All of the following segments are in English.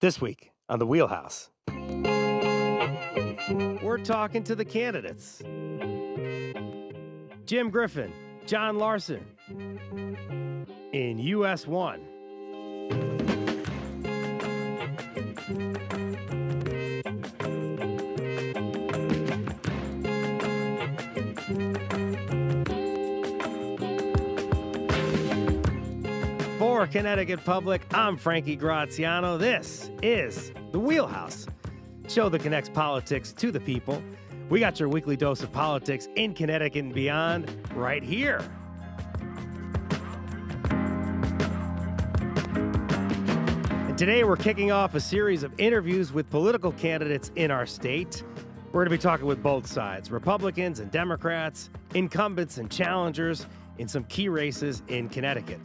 This week on The Wheelhouse, we're talking to the candidates. Jim Griffin, John Larson in US 1. For Connecticut Public, I'm Frankie Graziano. This is The Wheelhouse, show that connects politics to the people. We got your weekly dose of politics in Connecticut and beyond right here. And today we're kicking off a series of interviews with political candidates in our state. We're going to be talking with both sides, Republicans and Democrats, incumbents and challengers in some key races in Connecticut.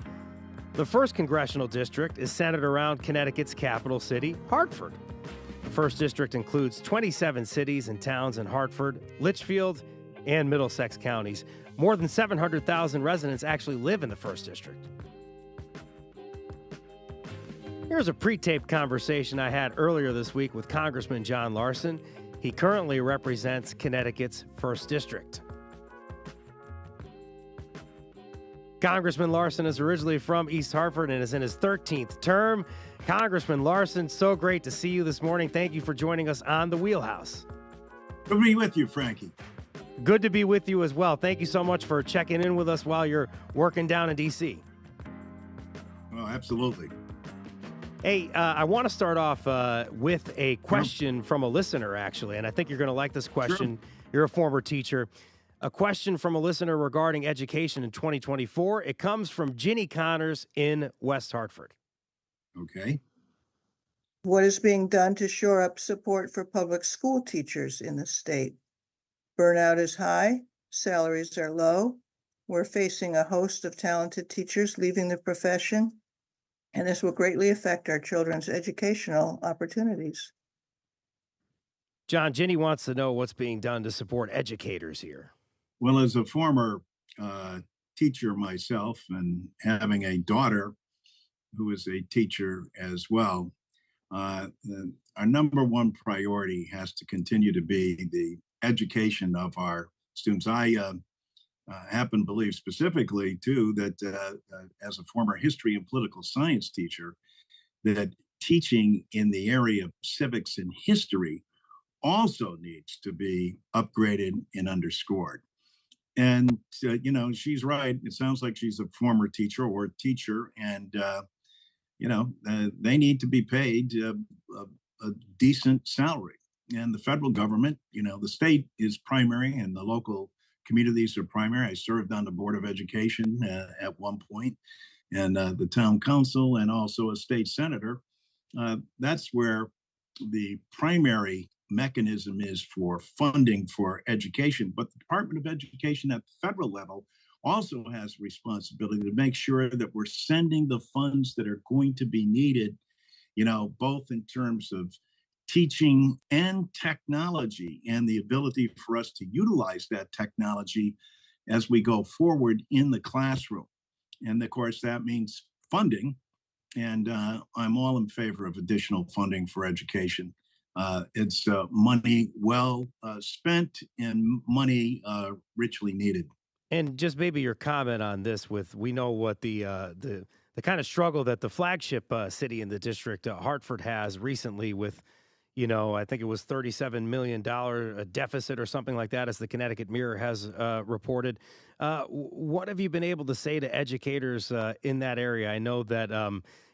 The first congressional district is centered around Connecticut's capital city, Hartford. The first district includes 27 cities and towns in Hartford, Litchfield, and Middlesex counties. More than 700,000 residents actually live in the first district. Here's a pre-taped conversation I had earlier this week with Congressman John Larson. He currently represents Connecticut's first district. Congressman Larson is originally from East Hartford and is in his 13th term. Congressman Larson, so great to see you this morning. Thank you for joining us on The Wheelhouse. Good to be with you, Frankie. Good to be with you as well. Thank you so much for checking in with us while you're working down in D.C. Oh, absolutely. Hey, I want to start off with a question from a listener, actually, and I think you're going to like this question. Sure. You're a former teacher. A question from a listener regarding education in 2024. It comes from Ginny Connors in West Hartford. Okay. What is being done to shore up support for public school teachers in the state? Burnout is high, salaries are low. We're facing a host of talented teachers leaving the profession, and this will greatly affect our children's educational opportunities. John, Ginny wants to know what's being done to support educators here. Well, as a former teacher myself and having a daughter who is a teacher as well, our number one priority has to continue to be the education of our students. I happen to believe specifically, too, that as a former history and political science teacher, that teaching in the area of civics and history also needs to be upgraded and underscored. And, she's right. It sounds like she's a former teacher or teacher. And, they need to be paid a decent salary. And the federal government, the state is primary and the local communities are primary. I served on the Board of Education at one point, and the town council, and also a state senator. That's where the primary mechanism is for funding for education, but the Department of Education at the federal level also has responsibility to make sure that we're sending the funds that are going to be needed, both in terms of teaching and technology and the ability for us to utilize that technology as we go forward in the classroom. And of course, that means funding. And I'm all in favor of additional funding for education. It's money well spent and money richly needed. And just maybe your comment on this we know what the kind of struggle that the flagship city in the district, Hartford, has recently with, I think it was $37 million deficit or something like that, as the Connecticut Mirror has reported. What have you been able to say to educators in that area? I know that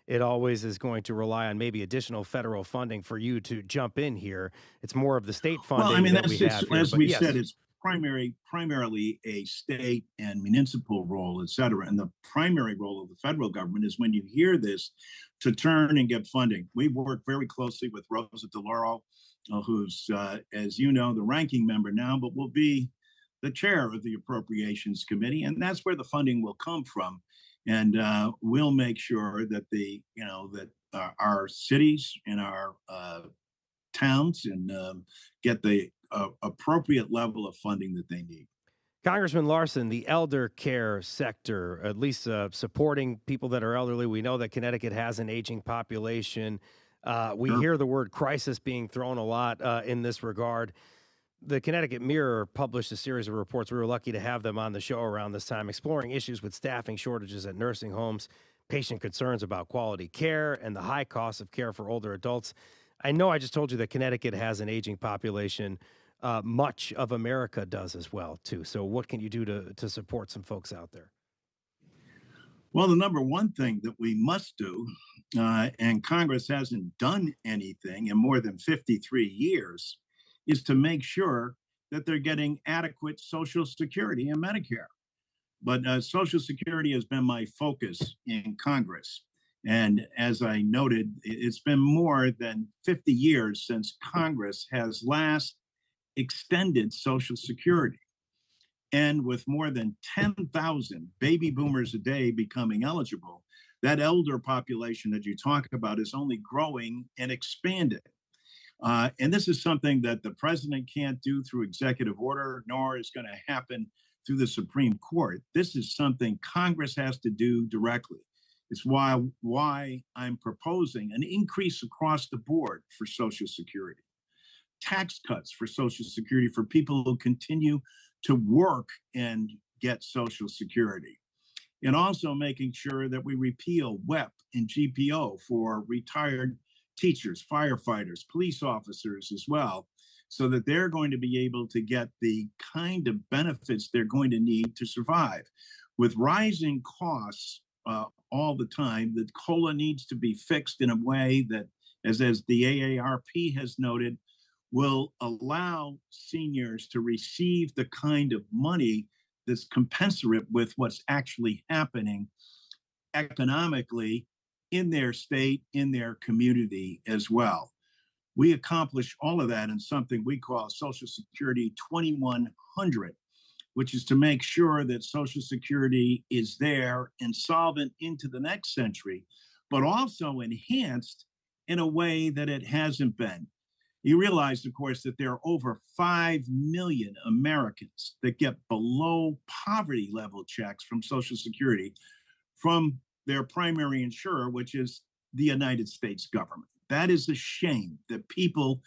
it always is going to rely on maybe additional federal funding for you to jump in here. It's more of the state funding. Well, I mean, that that's we have here, as we yes. said, it's primarily a state and municipal role, et cetera. And the primary role of the federal government is when you hear this, to turn and get funding. We work very closely with Rosa DeLauro, who's, as you know, the ranking member now, but will be the chair of the Appropriations Committee. And that's where the funding will come from. And we'll make sure that our cities and our towns and get the appropriate level of funding that they need. Congressman Larson, the elder care sector, at least supporting people that are elderly. We know that Connecticut has an aging population. We Sure. hear the word crisis being thrown a lot in this regard. The Connecticut Mirror published a series of reports. We were lucky to have them on the show around this time, exploring issues with staffing shortages at nursing homes, patient concerns about quality care, and the high cost of care for older adults. I know I just told you that Connecticut has an aging population. Much of America does as well, too. So what can you do to support some folks out there? Well, the number one thing that we must do, and Congress hasn't done anything in more than 53 years, is to make sure that they're getting adequate Social Security and Medicare. But Social Security has been my focus in Congress. And as I noted, it's been more than 50 years since Congress has last extended Social Security. And with more than 10,000 baby boomers a day becoming eligible, that elder population that you talk about is only growing and expanding. And this is something that the president can't do through executive order, nor is going to happen through the Supreme Court. This is something Congress has to do directly. It's why I'm proposing an increase across the board for Social Security, tax cuts for Social Security for people who continue to work and get Social Security, and also making sure that we repeal WEP and GPO for retired teachers, firefighters, police officers as well, so that they're going to be able to get the kind of benefits they're going to need to survive. With rising costs all the time, the COLA needs to be fixed in a way that, as the AARP has noted, will allow seniors to receive the kind of money that's commensurate with what's actually happening economically in their state, in their community as well. We accomplish all of that in something we call Social Security 2100, which is to make sure that Social Security is there and solvent into the next century, but also enhanced in a way that it hasn't been. You realize, of course, that there are over 5 million Americans that get below poverty level checks from Social Security from their primary insurer, which is the United States government. That is a shame that people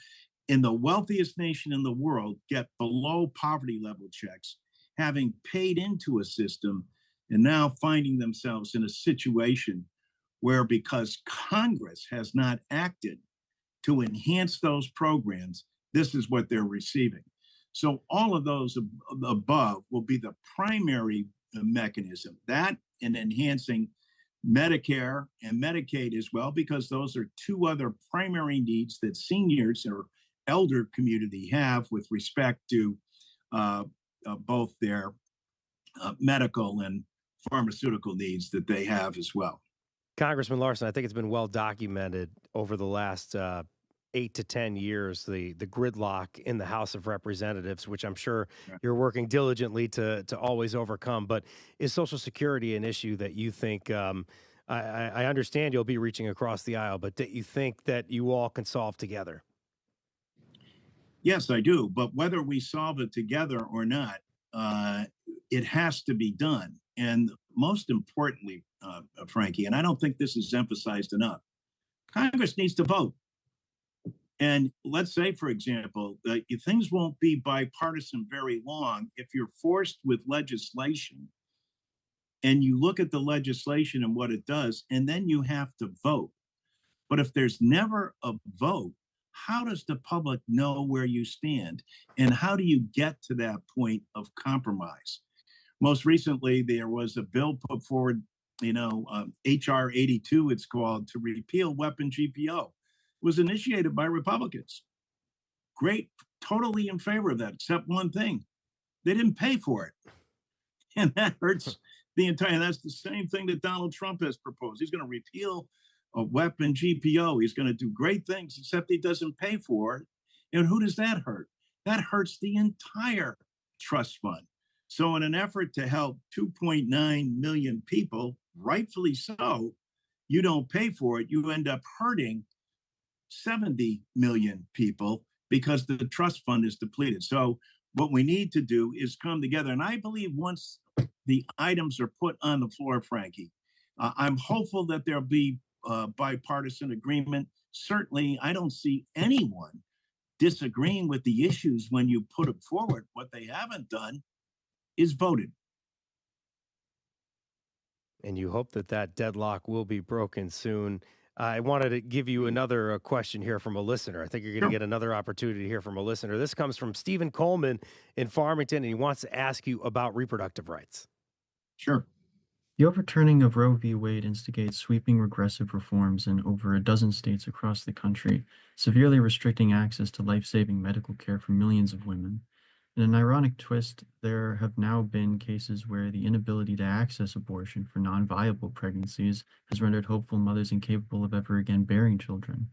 in the wealthiest nation in the world get below poverty level checks, having paid into a system and now finding themselves in a situation where, because Congress has not acted to enhance those programs, this is what they're receiving. So all of those above will be the primary mechanism, that and enhancing Medicare and Medicaid as well, because those are two other primary needs that seniors or elder community have with respect to both their medical and pharmaceutical needs that they have as well. Congressman Larson, I think it's been well documented over the last 8 to 10 years, the gridlock in the House of Representatives, which I'm sure you're working diligently to always overcome. But is Social Security an issue that you think, I understand you'll be reaching across the aisle, but that you think that you all can solve together? Yes, I do. But whether we solve it together or not, it has to be done. And most importantly, Frankie, and I don't think this is emphasized enough, Congress needs to vote. And let's say, for example, that things won't be bipartisan very long if you're forced with legislation and you look at the legislation and what it does, and then you have to vote. But if there's never a vote, how does the public know where you stand? And how do you get to that point of compromise? Most recently, there was a bill put forward, HR 82, it's called, to repeal WEP and GPO. It was initiated by Republicans. Great, totally in favor of that, except one thing. They didn't pay for it. And that hurts the entire, and that's the same thing that Donald Trump has proposed. He's going to repeal WEP and GPO. He's going to do great things, except he doesn't pay for it. And who does that hurt? That hurts the entire trust fund. So in an effort to help 2.9 million people, rightfully so, you don't pay for it. You end up hurting 70 million people because the trust fund is depleted. So what we need to do is come together. And I believe once the items are put on the floor, Frankie, I'm hopeful that there'll be bipartisan agreement certainly I don't see anyone disagreeing with the issues when you put it forward. What they haven't done is voted. And you hope that that deadlock will be broken soon. I wanted to give you another question here from a listener. I think you're going to Sure. get another opportunity to hear from a listener. This comes from Stephen Coleman in Farmington, and he wants to ask you about reproductive rights. Sure. The overturning of Roe v. Wade instigates sweeping regressive reforms in over a dozen states across the country, severely restricting access to life-saving medical care for millions of women. In an ironic twist, there have now been cases where the inability to access abortion for non-viable pregnancies has rendered hopeful mothers incapable of ever again bearing children.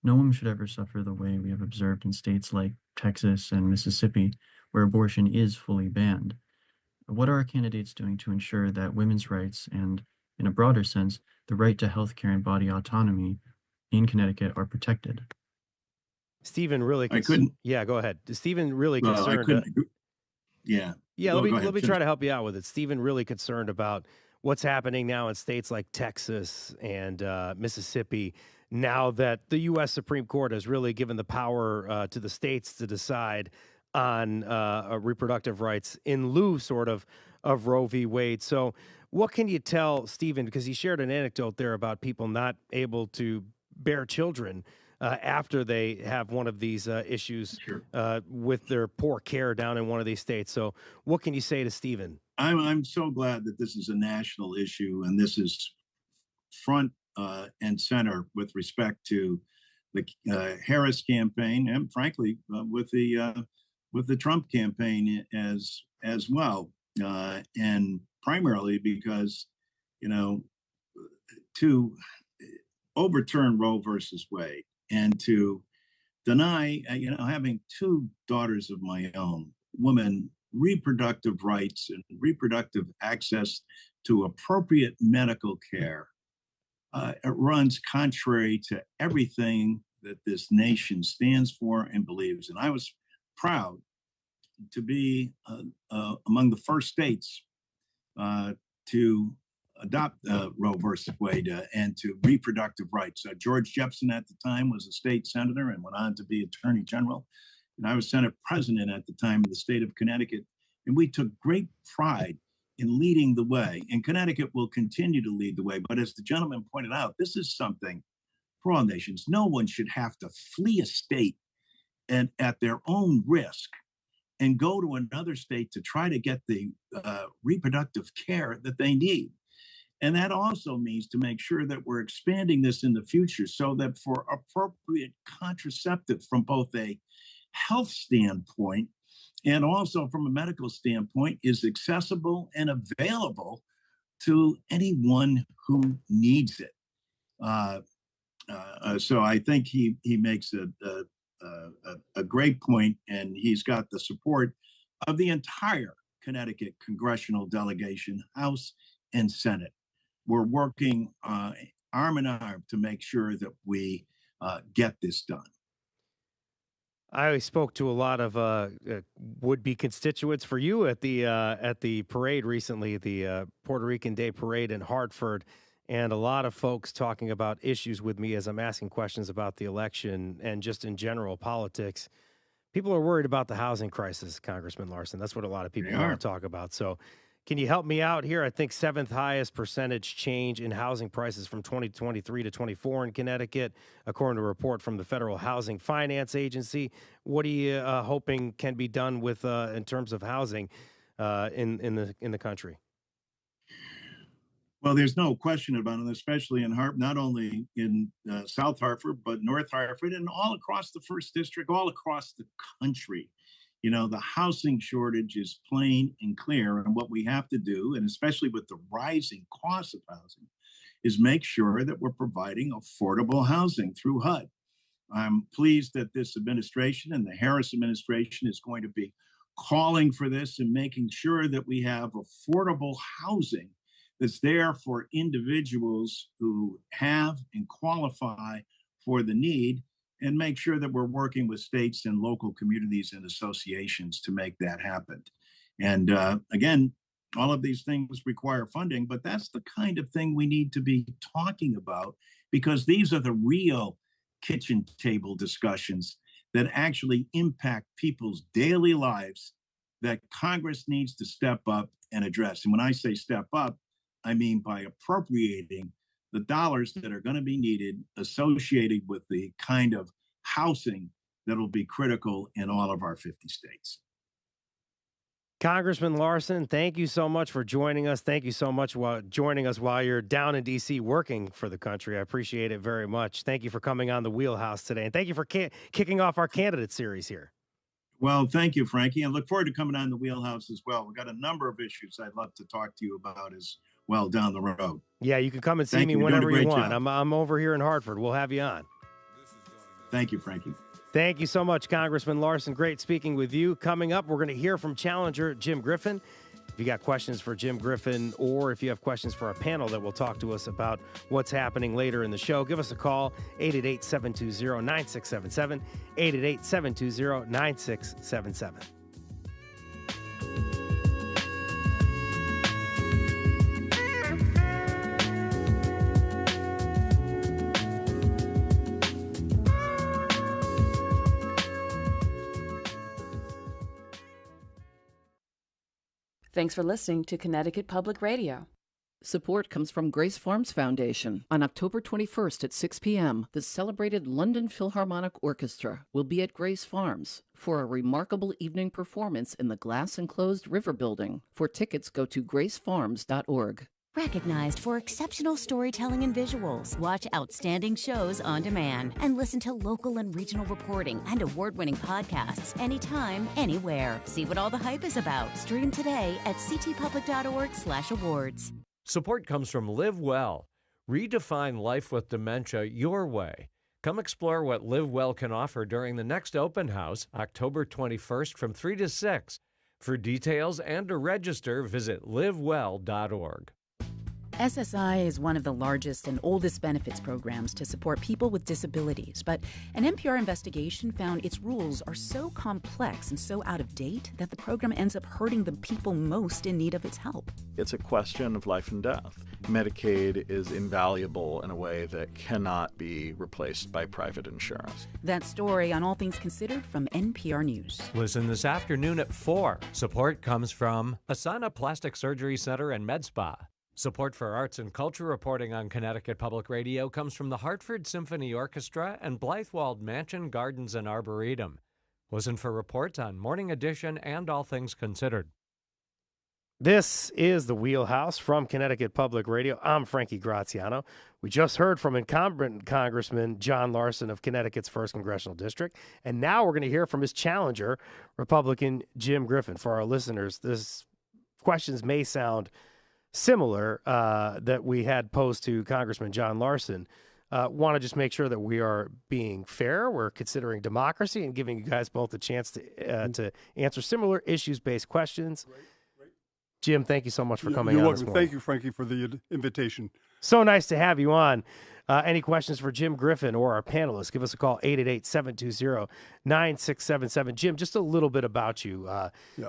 No one should ever suffer the way we have observed in states like Texas and Mississippi, where abortion is fully banned. What are our candidates doing to ensure that women's rights and, in a broader sense, the right to health care and body autonomy in Connecticut are protected? Stephen really I couldn't. Yeah, go ahead. Stephen really Well, I concerned. couldn't. Yeah. Yeah, Go let ahead, me try finish. to help you out with it. Stephen really concerned about what's happening now in states like Texas and Mississippi. Now that the U.S. Supreme Court has really given the power to the states to decide on reproductive rights in lieu, sort of Roe v. Wade. So, what can you tell Stephen? Because he shared an anecdote there about people not able to bear children after they have one of these issues Sure. with their poor care down in one of these states. So, what can you say to Stephen? I'm so glad that this is a national issue and this is front and center with respect to the Harris campaign and, frankly, with the Trump campaign as well, and primarily because, you know, to overturn Roe versus Wade and to deny, having two daughters of my own, women, reproductive rights and reproductive access to appropriate medical care. It runs contrary to everything that this nation stands for and believes. And I was proud to be among the first states to adopt Roe versus Wade and to reproductive rights. George Jepsen at the time was a state senator and went on to be attorney general. And I was Senate president at the time of the state of Connecticut. And we took great pride in leading the way. And Connecticut will continue to lead the way. But as the gentleman pointed out, this is something for all nations. No one should have to flee a state and at their own risk and go to another state to try to get the reproductive care that they need. And that also means to make sure that we're expanding this in the future so that for appropriate contraceptive from both a health standpoint and also from a medical standpoint is accessible and available to anyone who needs it. So I think he makes a great point, and he's got the support of the entire Connecticut congressional delegation, House and Senate. We're working arm in arm to make sure that we get this done. I spoke to a lot of would-be constituents for you at the parade recently, the Puerto Rican Day Parade in Hartford, and a lot of folks talking about issues with me as I'm asking questions about the election and just in general politics. People are worried about the housing crisis, Congressman Larson. That's what a lot of people want to talk about. So can you help me out here? I think seventh highest percentage change in housing prices from 2023 to 24 in Connecticut, according to a report from the Federal Housing Finance Agency. What are you hoping can be done with in terms of housing in the country? Well, there's no question about it, especially in Hartford, not only in South Hartford, but North Hartford and all across the First District, all across the country. You know, the housing shortage is plain and clear. And what we have to do, and especially with the rising cost of housing, is make sure that we're providing affordable housing through HUD. I'm pleased that this administration and the Harris administration is going to be calling for this and making sure that we have affordable housing that's there for individuals who have and qualify for the need, and make sure that we're working with states and local communities and associations to make that happen. And again, all of these things require funding, but that's the kind of thing we need to be talking about, because these are the real kitchen table discussions that actually impact people's daily lives that Congress needs to step up and address. And when I say step up, I mean by appropriating the dollars that are going to be needed associated with the kind of housing that will be critical in all of our 50 states. Congressman Larson, thank you so much for joining us. Thank you so much for joining us while you're down in D.C. working for the country. I appreciate it very much. Thank you for coming on the Wheelhouse today, and thank you for kicking off our candidate series here. Well, thank you, Frankie. I look forward to coming on the Wheelhouse as well. We've got a number of issues I'd love to talk to you about as well down the road. Yeah, you can come and see me whenever you want. I'm over here in Hartford. We'll have you on. Thank you, Frankie. Thank you so much, Congressman Larson. Great speaking with you. Coming up, we're going to hear from challenger Jim Griffin. If you got questions for Jim Griffin, or if you have questions for our panel that will talk to us about what's happening later in the show, give us a call, 888-720-9677, 888-720-9677. Thanks for listening to Connecticut Public Radio. Support comes from Grace Farms Foundation. On October 21st at 6 p.m., the celebrated London Philharmonic Orchestra will be at Grace Farms for a remarkable evening performance in the glass-enclosed River Building. For tickets, go to gracefarms.org. Recognized for exceptional storytelling and visuals. Watch outstanding shows on demand and listen to local and regional reporting and award-winning podcasts anytime, anywhere. See what all the hype is about. Stream today at ctpublic.org/awards. Support comes from Live Well. Redefine life with dementia your way. Come explore what Live Well can offer during the next open house, October 21st from 3 to 6. For details and to register, visit livewell.org. SSI is one of the largest and oldest benefits programs to support people with disabilities, but an NPR investigation found its rules are so complex and so out of date that the program ends up hurting the people most in need of its help. It's a question of life and death. Medicaid is invaluable in a way that cannot be replaced by private insurance. That story on All Things Considered from NPR News. Listen this afternoon at 4. Support comes from Asana Plastic Surgery Center and Med Spa. Support for arts and culture reporting on Connecticut Public Radio comes from the Hartford Symphony Orchestra and Blythewald Mansion Gardens and Arboretum. Listen for reports on Morning Edition and All Things Considered. This is the Wheelhouse from Connecticut Public Radio. I'm Frankie Graziano. We just heard from incumbent Congressman John Larson of Connecticut's 1st Congressional District, and now we're going to hear from his challenger, Republican Jim Griffin. For our listeners, this questions may sound similar that we had posed to Congressman John Larson. Want to just make sure that we are being fair. We're considering democracy and giving you guys both a chance to answer similar issues-based questions. Right. Jim, thank you so much for coming on this morning. Thank you, Frankie, for the invitation. So nice to have you on. Any questions for Jim Griffin or our panelists, give us a call, 888-720-9677. Jim, just a little bit about you.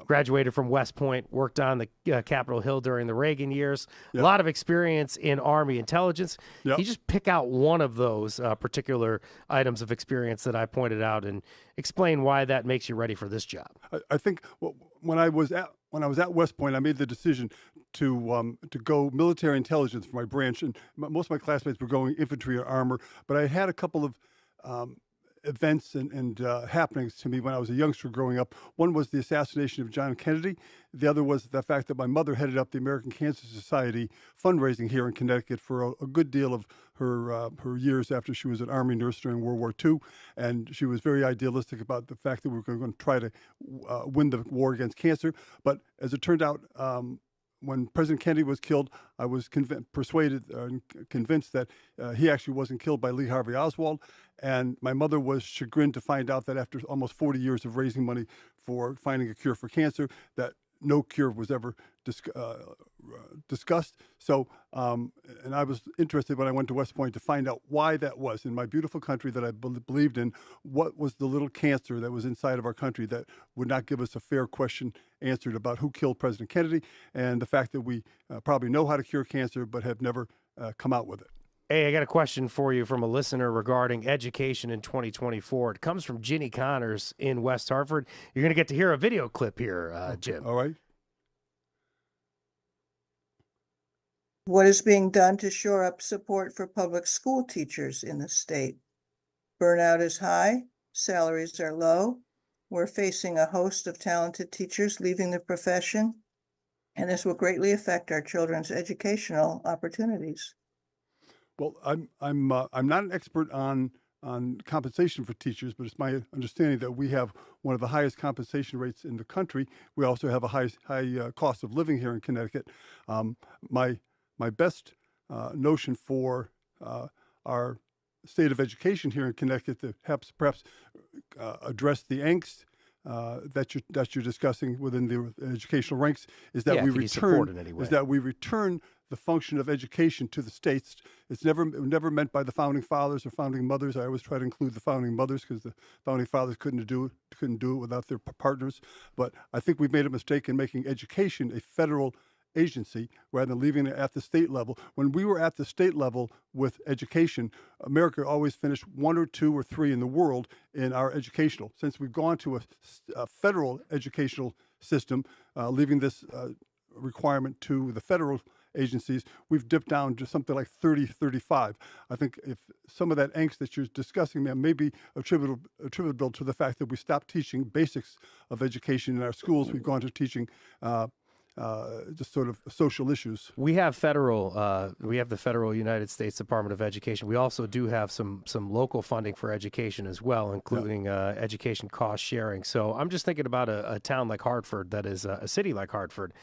Graduated from West Point, worked on the Capitol Hill during the Reagan years. A lot of experience in Army intelligence. Can you just pick out one of those particular items of experience that I pointed out and explain why that makes you ready for this job? I think when I was at West Point, I made the decision to go military intelligence for my branch, and most of my classmates were going infantry or armor. But I had a couple of events and happenings to me when I was a youngster growing up. One was the assassination of John Kennedy. The other was the fact that my mother headed up the American Cancer Society fundraising here in Connecticut for a good deal of her years after she was an Army nurse during World War II. And she was very idealistic about the fact that we were going to try to win the war against cancer. But as it turned out, when President Kennedy was killed, I was convinced that he actually wasn't killed by Lee Harvey Oswald. And my mother was chagrined to find out that after almost 40 years of raising money for finding a cure for cancer, that no cure was ever discussed. So, and I was interested when I went to West Point to find out why that was. In my beautiful country that I believed in, what was the little cancer that was inside of our country that would not give us a fair question answered about who killed President Kennedy, and the fact that we probably know how to cure cancer but have never come out with it. Hey, I got a question for you from a listener regarding education in 2024. It comes from Ginny Connors in West Hartford. You're going to get to hear a video clip here, Jim. All right. What is being done to shore up support for public school teachers in the state? Burnout is high, salaries are low. We're facing a host of talented teachers leaving the profession, and this will greatly affect our children's educational opportunities. Well, I'm not an expert on compensation for teachers, but it's my understanding that we have one of the highest compensation rates in the country. We also have a high cost of living here in Connecticut. My best notion for our state of education here in Connecticut to perhaps address the angst that you're discussing within the educational ranks is that we return the function of education to the states. It's never meant by the founding fathers or founding mothers. I always try to include the founding mothers because the founding fathers couldn't do it without their partners. But I think we've made a mistake in making education a federal agency rather than leaving it at the state level. When we were at the state level with education, America always finished 1 or 2 or 3 in the world in our educational. Since we've gone to a federal educational system, leaving this requirement to the federal agencies, we've dipped down to something like 30, 35. I think if some of that angst that you're discussing, ma'am, may be attributable to the fact that we stopped teaching basics of education in our schools. We've gone to teaching just sort of social issues. We have the federal United States Department of Education. We also do have some local funding for education as well, including education cost sharing. So I'm just thinking about a town like Hartford, that is a city like Hartford,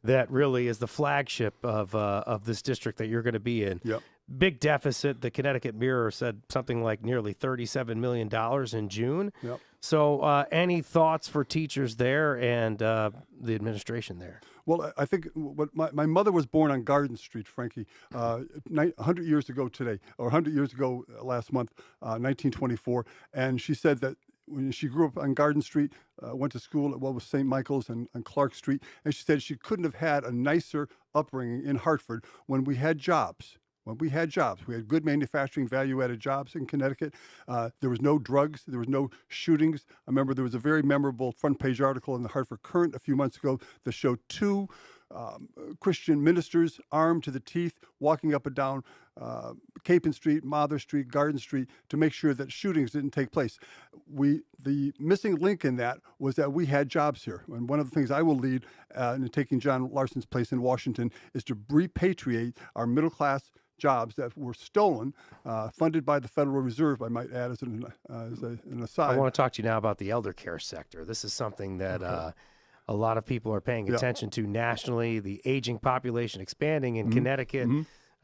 that really is the flagship of this district that you're going to be in. Yep. Big deficit. The Connecticut Mirror said something like nearly $37 million in June. Yep. So any thoughts for teachers there and the administration there? Well, I think my mother was born on Garden Street, Frankie, 100 years ago today, or 100 years ago last month, 1924. And she said that when she grew up on Garden Street, went to school at what was St. Michael's and Clark Street, and she said she couldn't have had a nicer upbringing in Hartford when we had jobs. We had good manufacturing, value-added jobs in Connecticut. There was no drugs. There was no shootings. I remember there was a very memorable front-page article in the Hartford Courant a few months ago that showed 2 Christian ministers armed to the teeth walking up and down Capon Street, Mather Street, Garden Street to make sure that shootings didn't take place. The missing link in that was that we had jobs here. And one of the things I will lead in taking John Larson's place in Washington is to repatriate our middle-class jobs that were stolen, funded by the Federal Reserve, I might add, as an aside. I want to talk to you now about the elder care sector. This is something that a lot of people are paying attention to nationally, the aging population expanding in Connecticut.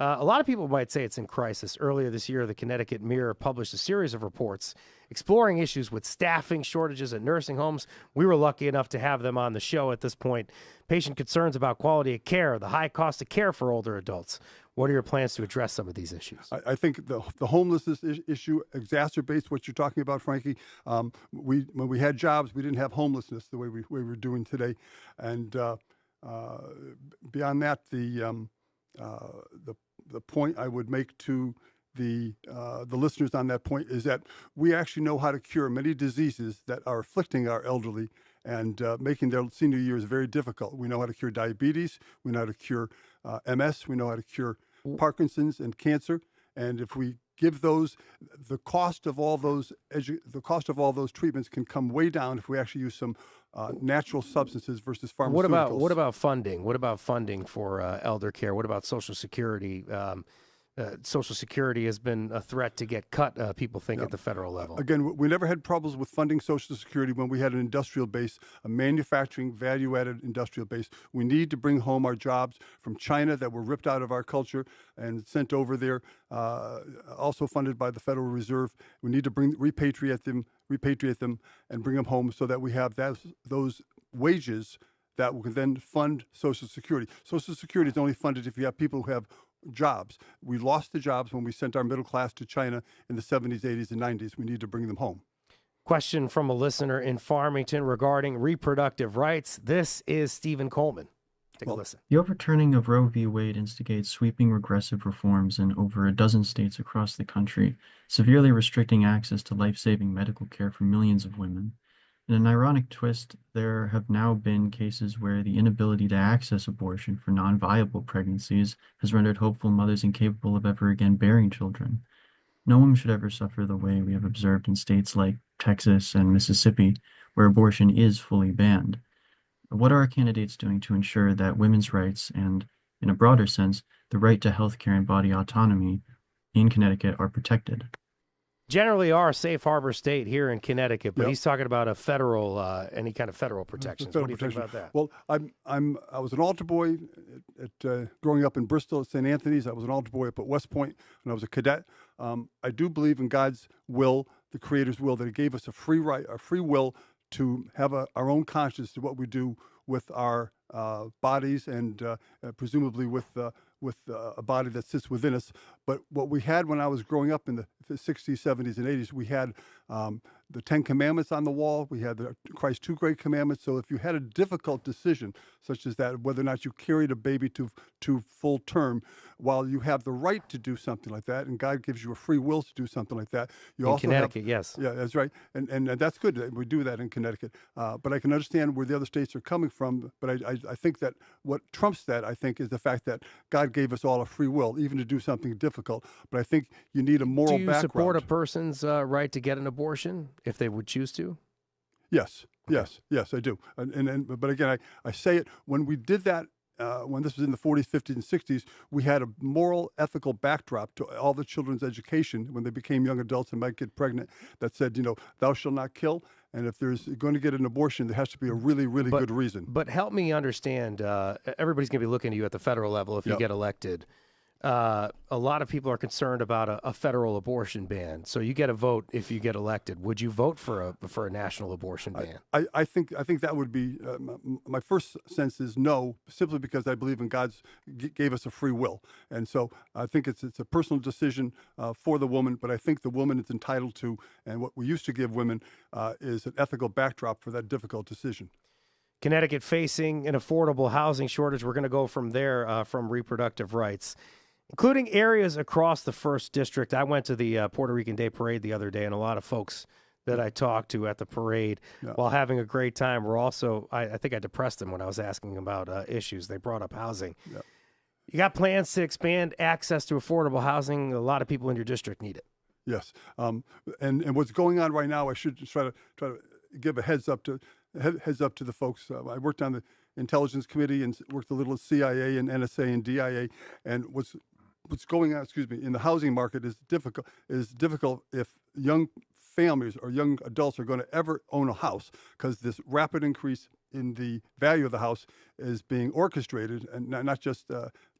A lot of people might say it's in crisis. Earlier this year, the Connecticut Mirror published a series of reports exploring issues with staffing shortages at nursing homes. We were lucky enough to have them on the show at this point. Patient concerns about quality of care, the high cost of care for older adults. What are your plans to address some of these issues? I think the homelessness issue exacerbates what you're talking about, Frankie. When we had jobs, we didn't have homelessness the way we're doing today. And beyond that, the point I would make to the listeners on that point is that we actually know how to cure many diseases that are afflicting our elderly and making their senior years very difficult. We know how to cure diabetes. We know how to cure MS. We know how to cure Parkinson's and cancer. And if we give those, the cost of all those treatments can come way down if we actually use some natural substances versus pharmaceuticals. What about funding? What about funding for elder care? What about Social Security? Social Security has been a threat to get cut, people think, at the federal level. Again, we never had problems with funding Social Security when we had an industrial base, a manufacturing, value-added industrial base. We need to bring home our jobs from China that were ripped out of our culture and sent over there, also funded by the Federal Reserve. We need to repatriate them, and bring them home so that we have those wages that will then fund Social Security. Social Security is only funded if you have people who have jobs. We lost the jobs when we sent our middle class to China in the 70s, 80s, and 90s. We need to bring them home. Question from a listener in Farmington regarding reproductive rights. This is Stephen Coleman. Take a listen. The overturning of Roe v. Wade instigates sweeping regressive reforms in over a dozen states across the country, severely restricting access to life-saving medical care for millions of women. In an ironic twist, there have now been cases where the inability to access abortion for non-viable pregnancies has rendered hopeful mothers incapable of ever again bearing children. No woman should ever suffer the way we have observed in states like Texas and Mississippi, where abortion is fully banned. What are our candidates doing to ensure that women's rights and, in a broader sense, the right to health care and body autonomy in Connecticut are protected? Generally are a safe harbor state here in Connecticut, but Yep. he's talking about a federal, any kind of federal protections. Federal What do you think protection. about that? Well, I was an altar boy growing up in Bristol at St. Anthony's. I was an altar boy up at West Point when I was a cadet. I do believe in God's will, the Creator's will, that He gave us a free will to have our own conscience to what we do with our bodies and presumably with a body that sits within us. But what we had when I was growing up in the 60s, 70s, and 80s, we had the Ten Commandments on the wall. We had Christ's two great commandments. So if you had a difficult decision, such as that, whether or not you carried a baby to full term, while you have the right to do something like that, and God gives you a free will to do something like that, you In also Connecticut, have, yes. Yeah, that's right, and that's good that we do that in Connecticut. But I can understand where the other states are coming from. But I think that what trumps that, I think, is the fact that God gave us all a free will, even to do something difficult. But I think you need a moral Do you background. support a person's right to get an abortion if they would choose to? Yes, yes, I do. But again, I say it, when we did that, when this was in the 40s, 50s, and 60s, we had a moral, ethical backdrop to all the children's education when they became young adults and might get pregnant that said, thou shalt not kill. And if there's going to get an abortion, there has to be a really, really good reason. But help me understand, everybody's going to be looking to you at the federal level if you get elected. A lot of people are concerned about a federal abortion ban. So you get a vote if you get elected. Would you vote for a national abortion ban? I think that would be my first sense is no, simply because I believe in God's gave us a free will, and so I think it's a personal decision for the woman. But I think the woman is entitled to, and what we used to give women is an ethical backdrop for that difficult decision. Connecticut facing an affordable housing shortage. We're going to go from there from reproductive rights, including areas across the 1st District. I went to the Puerto Rican Day Parade the other day, and a lot of folks that I talked to at the parade, while having a great time, were also, I think I depressed them when I was asking about issues. They brought up housing. Yeah. You got plans to expand access to affordable housing. A lot of people in your district need it. Yes, and what's going on right now, I should just try to give a heads up to the folks. I worked on the Intelligence Committee and worked a little at CIA and NSA and DIA, and what's going on, in the housing market is difficult if young families or young adults are going to ever own a house, because this rapid increase in the value of the house is being orchestrated, and not just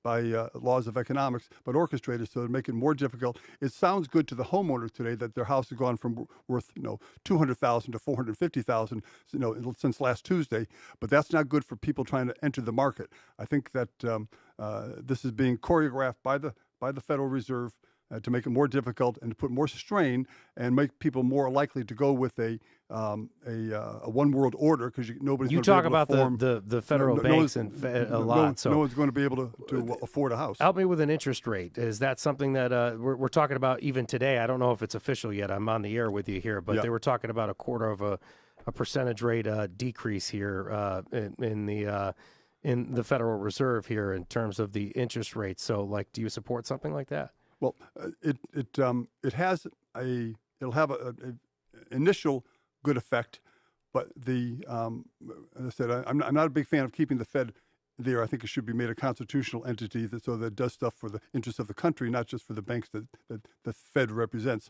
by laws of economics, but orchestrated so to make it more difficult. It sounds good to the homeowner today that their house has gone from worth $200,000 to $450,000 since last Tuesday, but that's not good for people trying to enter the market. I think that this is being choreographed by the Federal Reserve to make it more difficult and to put more strain and make people more likely to go with a one world order, because nobody's You going to talk be able about to afford, the federal banks and a lot. No one's going to be able to afford a house. Help me with an interest rate. Is that something that we're talking about even today? I don't know if it's official yet. I'm on the air with you here, but they were talking about a quarter of a percentage rate decrease here in the Federal Reserve here in terms of the interest rate. So, do you support something like that? Well, it'll have a initial good effect, but as I said, I'm not a big fan of keeping the Fed there. I think it should be made a constitutional entity so that it does stuff for the interests of the country, not just for the banks that the Fed represents.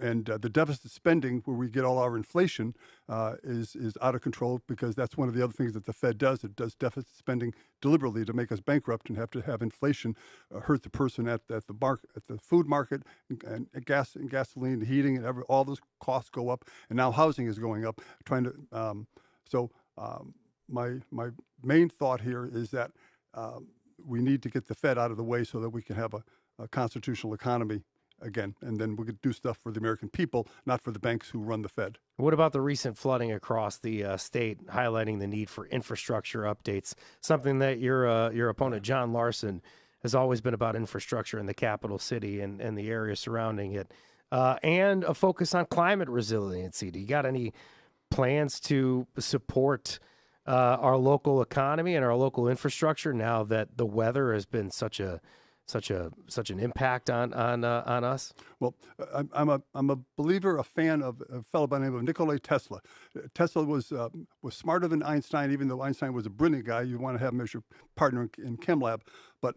And the deficit spending, where we get all our inflation, is out of control, because that's one of the other things that the Fed does. It does deficit spending deliberately to make us bankrupt and have to have inflation hurt the person at the food market, and gas and gasoline, and heating, and all those costs go up. And now housing is going up. My main thought here is that we need to get the Fed out of the way so that we can have a constitutional economy again, and then we could do stuff for the American people, not for the banks who run the Fed. What about the recent flooding across the state, highlighting the need for infrastructure updates? Something that your opponent, John Larson, has always been about infrastructure in the capital city and the area surrounding it, and a focus on climate resiliency. Do you got any plans to support our local economy and our local infrastructure now that the weather has been such an impact on us? Well, I'm a believer, a fan of a fellow by the name of Nikola Tesla. Tesla was smarter than Einstein, even though Einstein was a brilliant guy. You want to have him as your partner in chem lab. But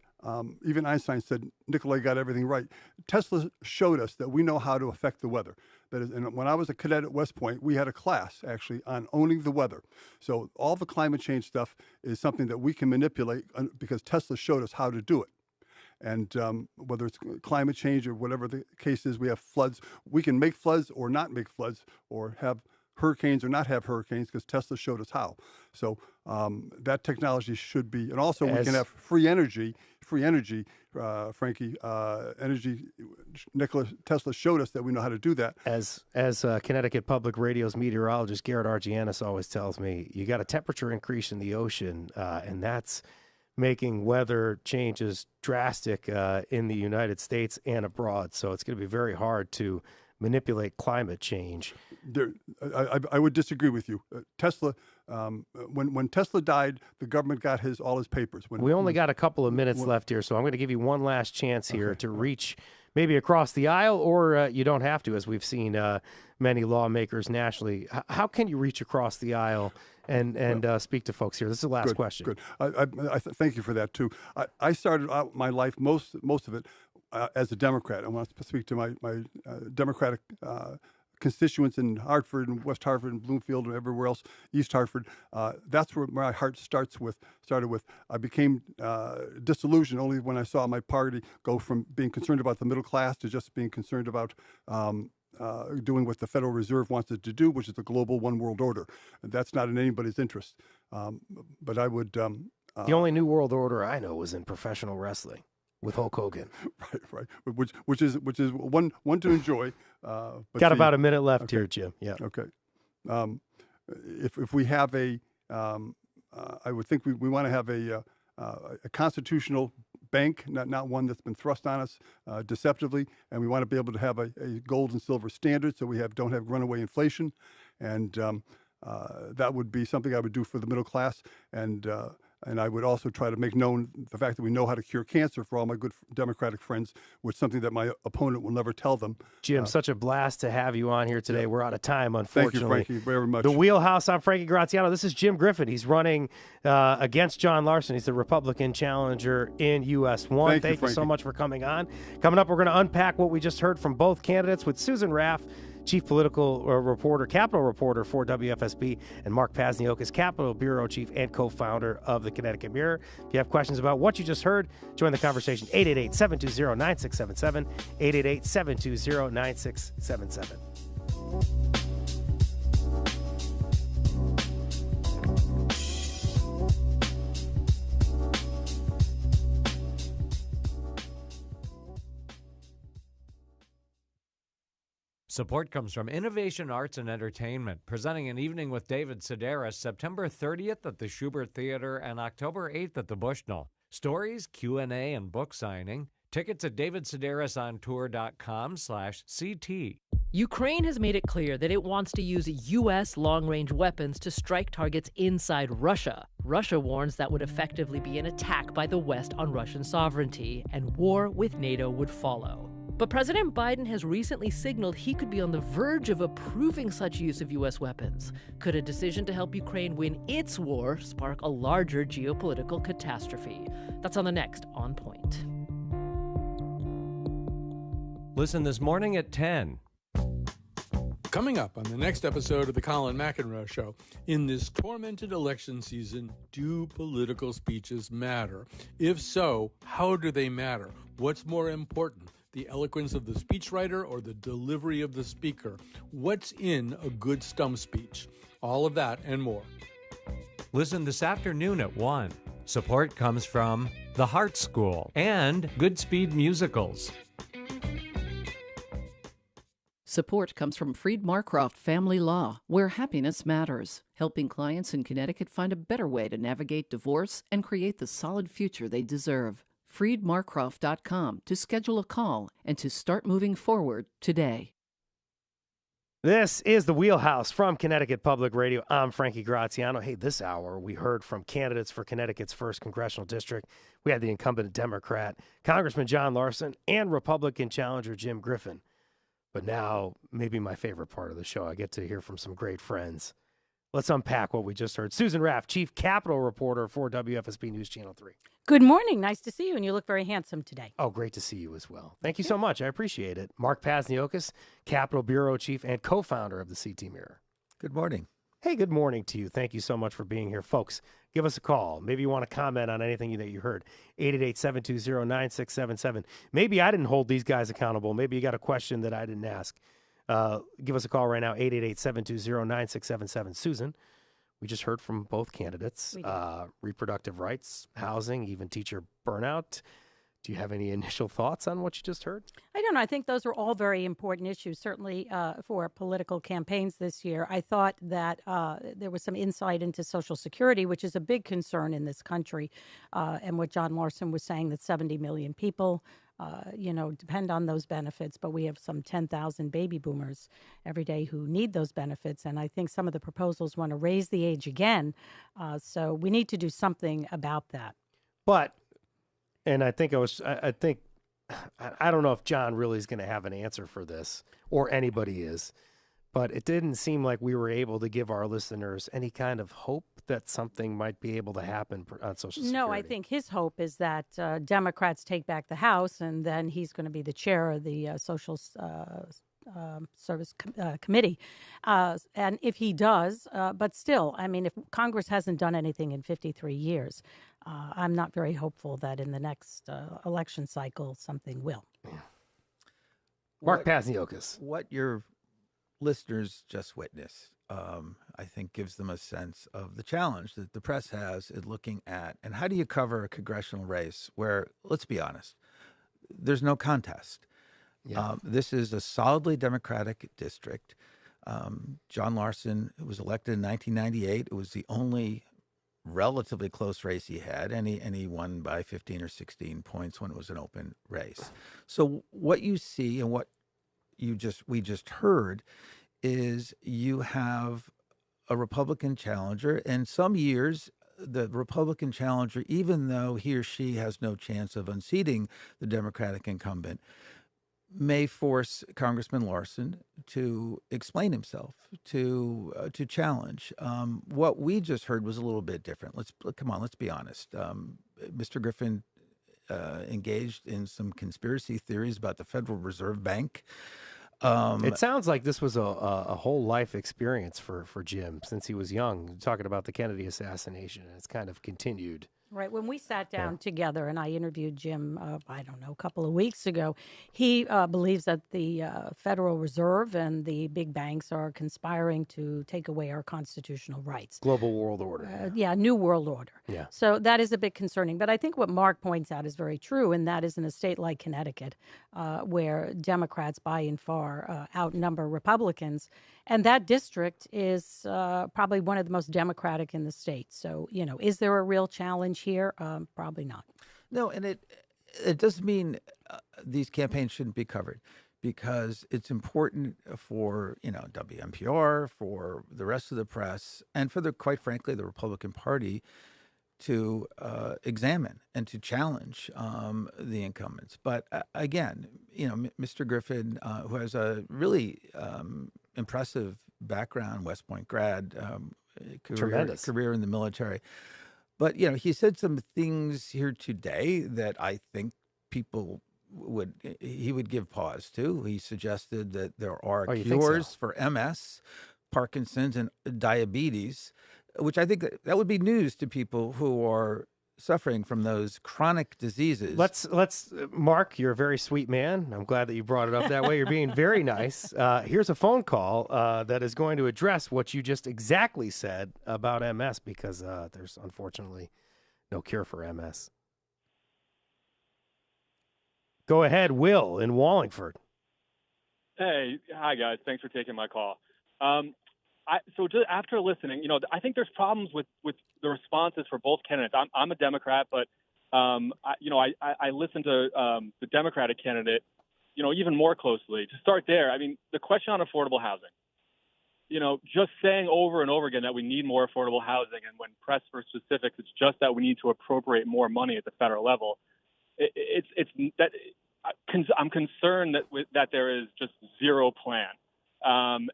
even Einstein said Nikola got everything right. Tesla showed us that we know how to affect the weather. That is, and when I was a cadet at West Point, we had a class actually on owning the weather. So all the climate change stuff is something that we can manipulate because Tesla showed us how to do it. And whether it's climate change or whatever the case is, we have floods. We can make floods or not make floods, or have hurricanes or not have hurricanes, because Tesla showed us how. So that technology should be, and also we can have free energy, Frankie. Energy. Nikola Tesla showed us that we know how to do that. As Connecticut Public Radio's meteorologist Garrett Argianis always tells me, you got a temperature increase in the ocean, and that's making weather changes drastic in the United States and abroad. So it's going to be very hard to manipulate climate change. I would disagree with you. Tesla, when Tesla died, the government got all his papers. We only got a couple of minutes left here, so I'm going to give you one last chance here to reach maybe across the aisle, or you don't have to, as we've seen many lawmakers nationally. How can you reach across the aisle and speak to folks here? This is the last question. Good. I thank you for that too. I started out my life, most of it, as a Democrat. I want to speak to my Democratic constituents in Hartford and West Hartford and Bloomfield and everywhere else, East Hartford. That's where my heart started with. I became disillusioned only when I saw my party go from being concerned about the middle class to just being concerned about doing what the Federal Reserve wants it to do, which is the global one world order. And that's not in anybody's interest. But I would. The only new world order I know was in professional wrestling with Hulk Hogan. Right. Which is one to enjoy. Got about a minute left here, Jim. Yeah. Okay. If we have I would think we want to have a constitutional bank, not one that's been thrust on us deceptively, and we want to be able to have a gold and silver standard so we don't have runaway inflation, and that would be something I would do for the middle class, and I would also try to make known the fact that we know how to cure cancer for all my good Democratic friends, which is something that my opponent will never tell them. Jim, such a blast to have you on here today. Yeah. We're out of time, unfortunately. Thank you, Frankie, very much. The Wheelhouse, I'm Frankie Graziano. This is Jim Griffin. He's running against John Larson. He's the Republican challenger in US 1. Thank you so much for coming on. Coming up, we're going to unpack what we just heard from both candidates with Susan Raff, Chief Political Reporter, Capitol Reporter for WFSB, and Mark Pazniokas, Capitol Bureau Chief and co-founder of the Connecticut Mirror. If you have questions about what you just heard, join the conversation. 888-720-9677, 888-720-9677. Support comes from Innovation Arts and Entertainment, presenting an evening with David Sedaris September 30th at the Schubert Theater and October 8th at the Bushnell. Stories, Q&A, and book signing. Tickets at davidsedarisontour.com/CT. Ukraine has made it clear that it wants to use U.S. long-range weapons to strike targets inside Russia. Russia warns that would effectively be an attack by the West on Russian sovereignty, and war with NATO would follow. But President Biden has recently signaled he could be on the verge of approving such use of U.S. weapons. Could a decision to help Ukraine win its war spark a larger geopolitical catastrophe? That's on the next On Point. Listen this morning at 10. Coming up on the next episode of the Colin McEnroe Show, in this tormented election season, do political speeches matter? If so, how do they matter? What's more important, the eloquence of the speechwriter or the delivery of the speaker? What's in a good stump speech? All of that and more. Listen this afternoon at 1. Support comes from the Hart School and Goodspeed Musicals. Support comes from Freed Marcroft Family Law, where happiness matters, helping clients in Connecticut find a better way to navigate divorce and create the solid future they deserve. FreedMarcroft.com to schedule a call and to start moving forward today. This is the Wheelhouse from Connecticut Public Radio. I'm Frankie Graziano. Hey, this hour we heard from candidates for Connecticut's 1st Congressional District. We had the incumbent Democrat, Congressman John Larson, and Republican challenger Jim Griffin. But now, maybe my favorite part of the show, I get to hear from some great friends. Let's unpack what we just heard. Susan Raff, Chief Capitol Reporter for WFSB News Channel 3. Good morning. Nice to see you, and you look very handsome today. Oh, great to see you as well. Thank you so much. I appreciate it. Mark Pazniokis, Capitol Bureau Chief and co-founder of the CT Mirror. Good morning. Hey, good morning to you. Thank you so much for being here. Folks, give us a call. Maybe you want to comment on anything that you heard. 888-720-9677. Maybe I didn't hold these guys accountable. Maybe you got a question that I didn't ask. Give us a call right now, 888-720-9677. Susan, we just heard from both candidates. Reproductive rights, housing, even teacher burnout. Do you have any initial thoughts on what you just heard? I don't know. I think those are all very important issues, certainly for political campaigns this year. I thought that there was some insight into Social Security, which is a big concern in this country. And what John Larson was saying, that 70 million people depend on those benefits, but we have some 10,000 baby boomers every day who need those benefits. And I think some of the proposals want to raise the age again. So we need to do something about that. But, and I think I don't know if John really is going to have an answer for this, or anybody is, but it didn't seem like we were able to give our listeners any kind of hope that something might be able to happen on Social Security. No, I think his hope is that Democrats take back the House, and then he's going to be the chair of the Social Service Committee. And if he does, but still, I mean, if Congress hasn't done anything in 53 years, I'm not very hopeful that in the next election cycle something will. Yeah. Mark Pazniokis. What your listeners just witnessed, I think, gives them a sense of the challenge that the press has in looking at, and how do you cover a congressional race where, let's be honest, there's no contest. Yeah. This is a solidly Democratic district. John Larson was elected in 1998. It was the only relatively close race he had, and he won by 15 or 16 points when it was an open race. So what you see and what we just heard is you have a Republican challenger, and some years the Republican challenger, even though he or she has no chance of unseating the Democratic incumbent, may force Congressman Larson to explain himself, to challenge. What we just heard was a little bit different. Let's be honest. Mr. Griffin engaged in some conspiracy theories about the Federal Reserve Bank. It sounds like this was a whole life experience for Jim since he was young, talking about the Kennedy assassination, and it's kind of continued. Right. When we sat down together and I interviewed Jim, a couple of weeks ago, he believes that the Federal Reserve and the big banks are conspiring to take away our constitutional rights. Global world order. New world order. Yeah. So that is a bit concerning. But I think what Mark points out is very true, and that is in a state like Connecticut, where Democrats by and far outnumber Republicans. And that district is probably one of the most Democratic in the state. So, is there a real challenge here? Probably not. No, and it doesn't mean these campaigns shouldn't be covered, because it's important for, WNPR, for the rest of the press, and for quite frankly, the Republican Party to examine and to challenge the incumbents. But again, Mr. Griffin, who has a really impressive background, West Point grad, career in the military. But, he said some things here today that I think people he would give pause to. He suggested that there are cures for MS, Parkinson's, and diabetes, which I think that would be news to people who are suffering from those chronic diseases. Let's Mark, you're a very sweet man. I'm glad that you brought it up that way. You're being very nice. Here's a phone call that is going to address what you just exactly said about MS, because there's unfortunately no cure for MS. Go ahead, Will in Wallingford. Hey, hi guys. Thanks for taking my call. So just after listening, I think there's problems with the responses for both candidates. I'm a Democrat, but I listen to the Democratic candidate, even more closely. To start there, I mean, the question on affordable housing. Just saying over and over again that we need more affordable housing, and when pressed for specifics, it's just that we need to appropriate more money at the federal level. I'm concerned that there is just zero plan,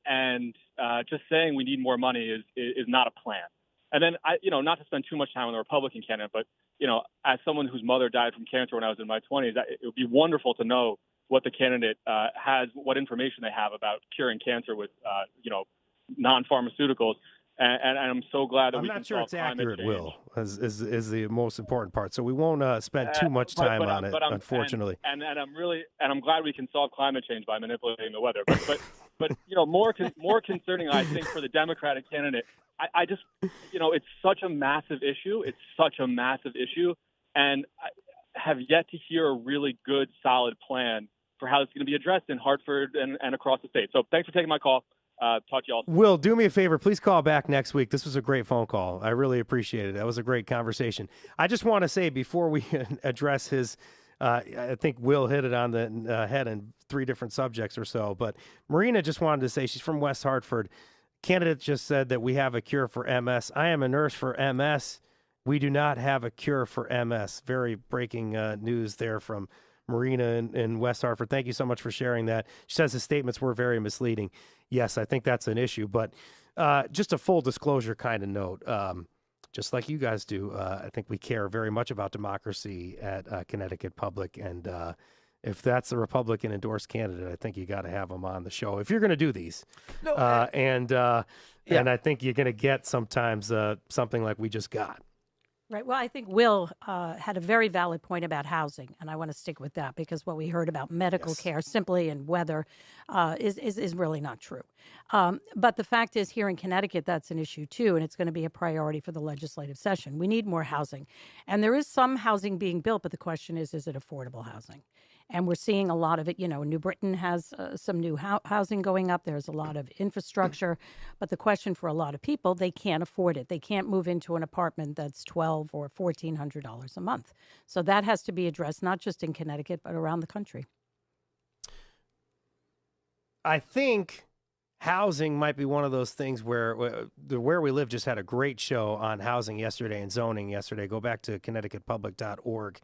and just saying we need more money is not a plan. And then not to spend too much time on the Republican candidate, but as someone whose mother died from cancer when I was in my 20s, it would be wonderful to know what the candidate has, what information they have about curing cancer with non-pharmaceuticals. And I'm so glad that I'm we not can sure solve it's climate accurate, change. Will, is the most important part. So we won't spend too much time on it, unfortunately. And I'm glad we can solve climate change by manipulating the weather. But more concerning, I think, for the Democratic candidate, I just it's such a massive issue. It's such a massive issue, and I have yet to hear a really good, solid plan for how it's going to be addressed in Hartford and across the state. So thanks for taking my call. Talk to you all. Will, do me a favor. Please call back next week. This was a great phone call. I really appreciate it. That was a great conversation. I just want to say before we address his, I think Will hit it on the head in 3 different subjects or so. But Marina just wanted to say she's from West Hartford. Candidate just said that we have a cure for MS. I am a nurse for MS. We do not have a cure for MS. Very breaking news there from Marina in West Hartford. Thank you so much for sharing that. She says his statements were very misleading. Yes, I think that's an issue. But just a full disclosure kind of note, just like you guys do, I think we care very much about democracy at Connecticut Public. And if that's the Republican-endorsed candidate, I think you got to have them on the show if you're going to do these. No, and I think you're going to get sometimes something like we just got. Right. Well, I think Will had a very valid point about housing, and I want to stick with that because what we heard about medical care simply and weather is really not true. But the fact is, here in Connecticut, that's an issue too, and it's going to be a priority for the legislative session. We need more housing, and there is some housing being built, but the question is it affordable housing? And we're seeing a lot of it. New Britain has some new housing going up. There's a lot of infrastructure. But the question for a lot of people, they can't afford it. They can't move into an apartment that's $1,200 or $1,400 a month. So that has to be addressed, not just in Connecticut, but around the country. I think housing might be one of those things where we live just had a great show on housing yesterday and zoning yesterday. Go back to connecticutpublic.org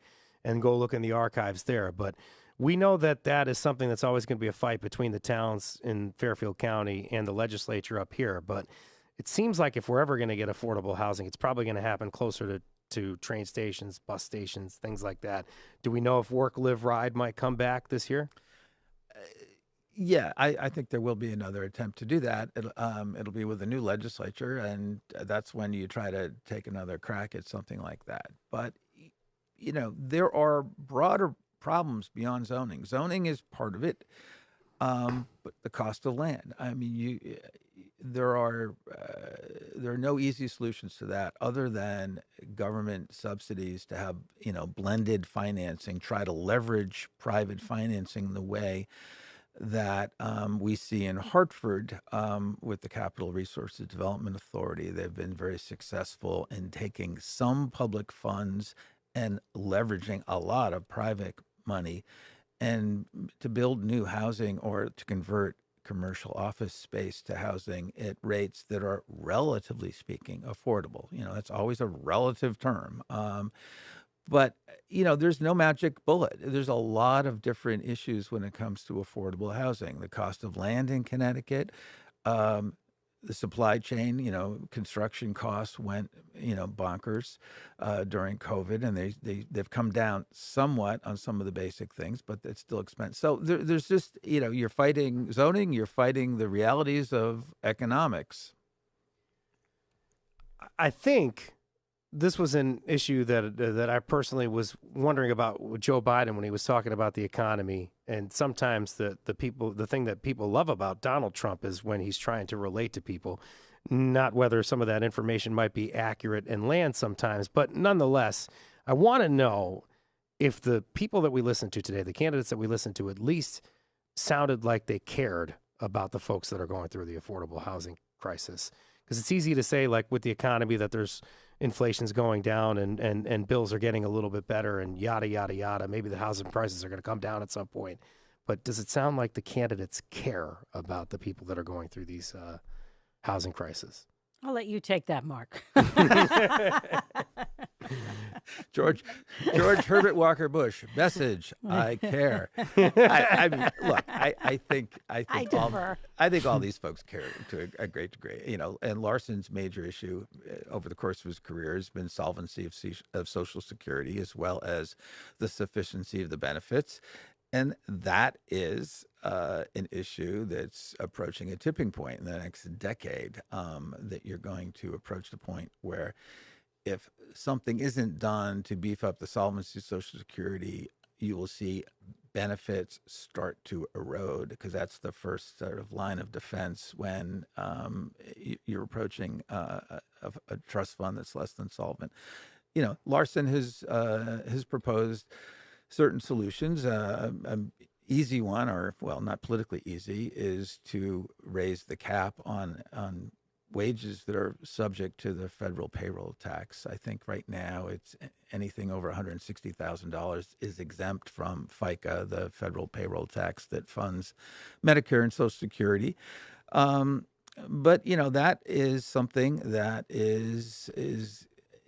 and go look in the archives there. But we know that is something that's always going to be a fight between the towns in Fairfield County and the legislature up here. But it seems like if we're ever going to get affordable housing, it's probably going to happen closer to train stations, bus stations, things like that. Do we know if Work, Live, Ride might come back this year? Yeah, I think there will be another attempt to do that. It'll be with the new legislature, and that's when you try to take another crack at something like that. But there are broader problems beyond zoning. Zoning is part of it, but the cost of land. I mean, there are no easy solutions to that other than government subsidies to have blended financing. Try to leverage private financing the way that we see in Hartford with the Capital Resources Development Authority. They've been very successful in taking some public funds and leveraging a lot of private money and to build new housing or to convert commercial office space to housing at rates that are, relatively speaking, affordable. That's always a relative term. But there's no magic bullet. There's a lot of different issues when it comes to affordable housing. The cost of land in Connecticut, the supply chain, construction costs went, bonkers during COVID, and they've come down somewhat on some of the basic things, but it's still expensive. So there's just, you're fighting zoning, you're fighting the realities of economics. I think this was an issue that I personally was wondering about with Joe Biden when he was talking about the economy. And sometimes the thing that people love about Donald Trump is when he's trying to relate to people, not whether some of that information might be accurate and land sometimes. But nonetheless, I want to know if the people that we listen to today, the candidates that we listen to, at least sounded like they cared about the folks that are going through the affordable housing crisis. Because it's easy to say, like, with the economy, that there's inflation's going down and bills are getting a little bit better and yada, yada, yada. Maybe the housing prices are going to come down at some point. But does it sound like the candidates care about the people that are going through these housing crises? I'll let you take that, Mark. George Herbert Walker Bush, message, I care. I mean, look, I think all these folks care to a great degree, you know, and Larson's major issue over the course of his career has been solvency of Social Security, as well as the sufficiency of the benefits. And that is an issue that's approaching a tipping point in the next decade, that you're going to approach the point where if something isn't done to beef up the solvency of Social Security, you will see benefits start to erode, because that's the first sort of line of defense when you're approaching a trust fund that's less than solvent. You know, Larson has proposed certain solutions. An easy one, or well, not politically easy, is to raise the cap on wages that are subject to the federal payroll tax. I think right now it's anything over $160,000 is exempt from FICA, the federal payroll tax that funds Medicare and Social Security. But you know, that is something that is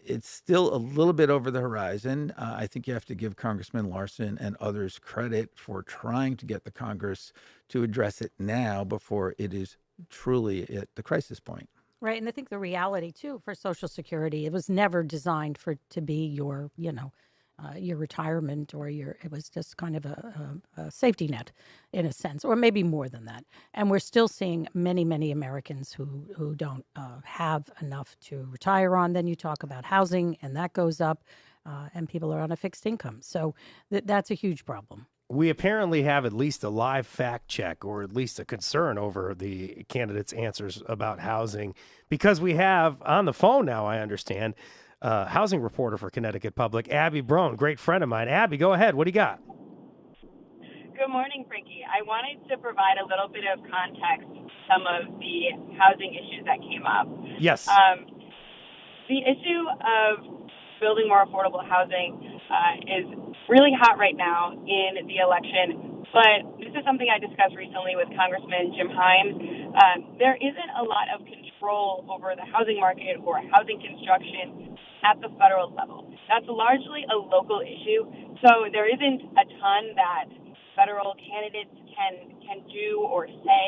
it's still a little bit over the horizon. I think you have to give Congressman Larson and others credit for trying to get the Congress to address it now before it is truly at the crisis point. Right. And I think the reality, too, for Social Security, it was never designed to be your, your retirement or it was just kind of a safety net in a sense, or maybe more than that. And we're still seeing many, many Americans who don't have enough to retire on. Then you talk about housing and that goes up and people are on a fixed income. So that's a huge problem. We apparently have at least a live fact check, or at least a concern over the candidates' answers about housing, because we have on the phone now, I understand, housing reporter for Connecticut Public, Abby Brown, great friend of mine. Abby, go ahead. What do you got? Good morning, Frankie. I wanted to provide a little bit of context to some of the housing issues that came up. Yes. The issue of building more affordable housing is really hot right now in the election, but this is something I discussed recently with Congressman Jim Himes. There isn't a lot of control over the housing market or housing construction at the federal level. That's largely a local issue, so there isn't a ton that federal candidates can do or say.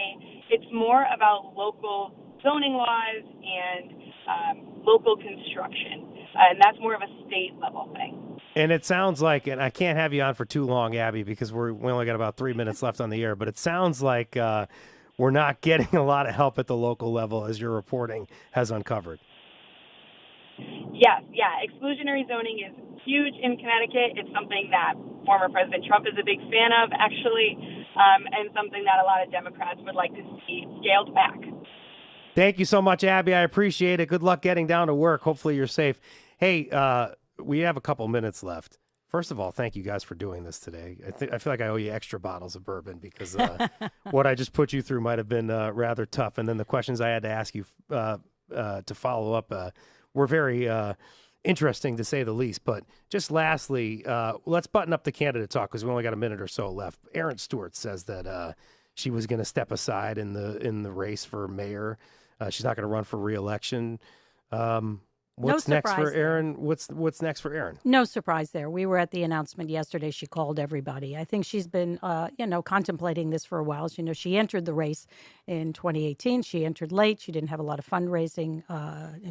It's more about local zoning laws and local construction, and that's more of a state level thing. And it sounds like, and I can't have you on for too long, Abby, because we only got about 3 minutes left on the air, but it sounds like we're not getting a lot of help at the local level, as your reporting has uncovered. Yes, exclusionary zoning is huge in Connecticut. It's something that former President Trump is a big fan of, actually, and something that a lot of Democrats would like to see scaled back. Thank you so much, Abby. I appreciate it. Good luck getting down to work. Hopefully you're safe. Hey, we have a couple minutes left. First of all, thank you guys for doing this today. I feel like I owe you extra bottles of bourbon because what I just put you through might have been rather tough. And then the questions I had to ask you to follow up were very interesting, to say the least. But just lastly, let's button up the candidate talk because we only got a minute or so left. Erin Stewart says that she was going to step aside in the race for mayor. She's not going to run for re-election. What's next for Erin? What's next for Erin? No surprise there. We were at the announcement yesterday. She called everybody. I think she's been, contemplating this for a while. She entered the race in 2018. She entered late. She didn't have a lot of fundraising.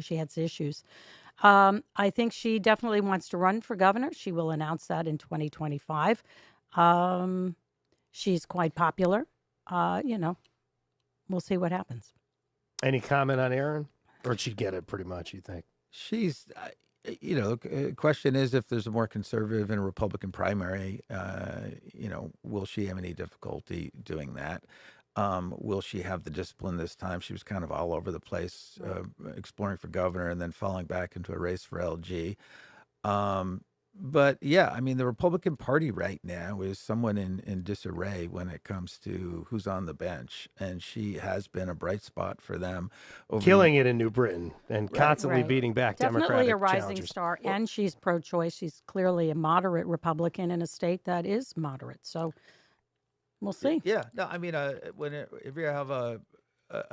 She had some issues. I think she definitely wants to run for governor. She will announce that in 2025. She's quite popular. We'll see what happens. Any comment on Erin? Or she'd get it pretty much, you think? She's, the question is if there's a more conservative and Republican primary, will she have any difficulty doing that? Will she have the discipline this time? She was kind of all over the place, exploring for governor and then falling back into a race for LG. But yeah, I mean, the Republican Party right now is somewhat in disarray when it comes to who's on the bench. And she has been a bright spot for them. Killing it in New Britain and constantly Right. beating back Definitely Democratic a rising challengers. star, and she's pro-choice. She's clearly a moderate Republican in a state that is moderate. So we'll see. Yeah, no, I mean, if you have a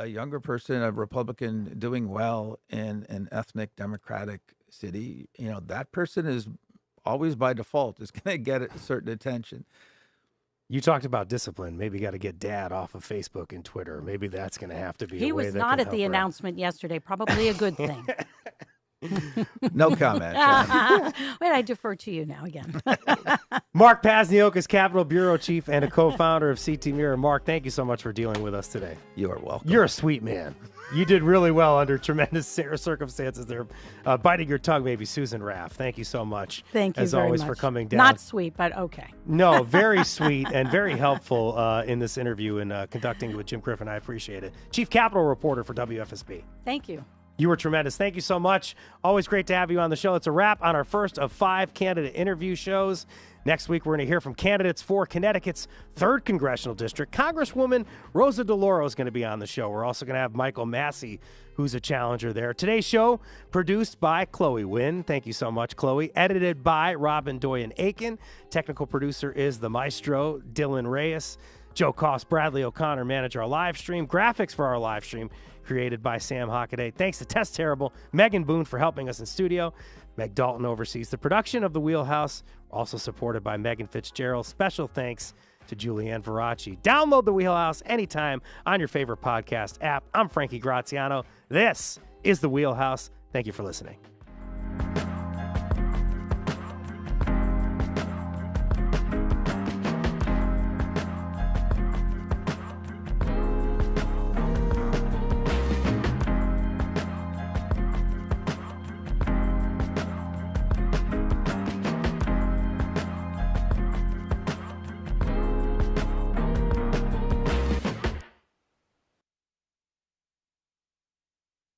younger person, a Republican doing well in an ethnic Democratic city, that person is always by default is going to get a certain attention. You talked about discipline. Maybe got to get Dad off of Facebook and Twitter. Maybe that's going to have to be. He a way was that not can at help the her out. announcement yesterday. Probably a good thing. No comment. Wait, I defer to you now again. Mark Pazniokas, Capitol Bureau Chief and a co-founder of CT Mirror. Mark, thank you so much for dealing with us today. You are welcome. You're a sweet man. You did really well under tremendous circumstances there. Biting your tongue, maybe Susan Raff. Thank you so much. Thank you as very always much. for coming down. Not sweet, but okay. No, very sweet and very helpful in this interview and conducting with Jim Griffin. I appreciate it. Chief Capitol Reporter for WFSB. Thank you. You were tremendous. Thank you so much. Always great to have you on the show. It's a wrap on our first of 5 candidate interview shows. Next week, we're going to hear from candidates for Connecticut's 3rd Congressional District. Congresswoman Rosa DeLauro is going to be on the show. We're also going to have Michael Massey, who's a challenger there. Today's show, produced by Chloe Wynn. Thank you so much, Chloe. Edited by Robin Doyen-Aiken. Technical producer is the maestro, Dylan Reyes. Joe Koss, Bradley O'Connor manage our live stream. Graphics for our live stream created by Sam Hockaday. Thanks to Tess Terrible, Megan Boone for helping us in studio. Meg Dalton oversees the production of The Wheelhouse, also supported by Megan Fitzgerald. Special thanks to Julianne Veracci. Download The Wheelhouse anytime on your favorite podcast app. I'm Frankie Graziano. This is The Wheelhouse. Thank you for listening.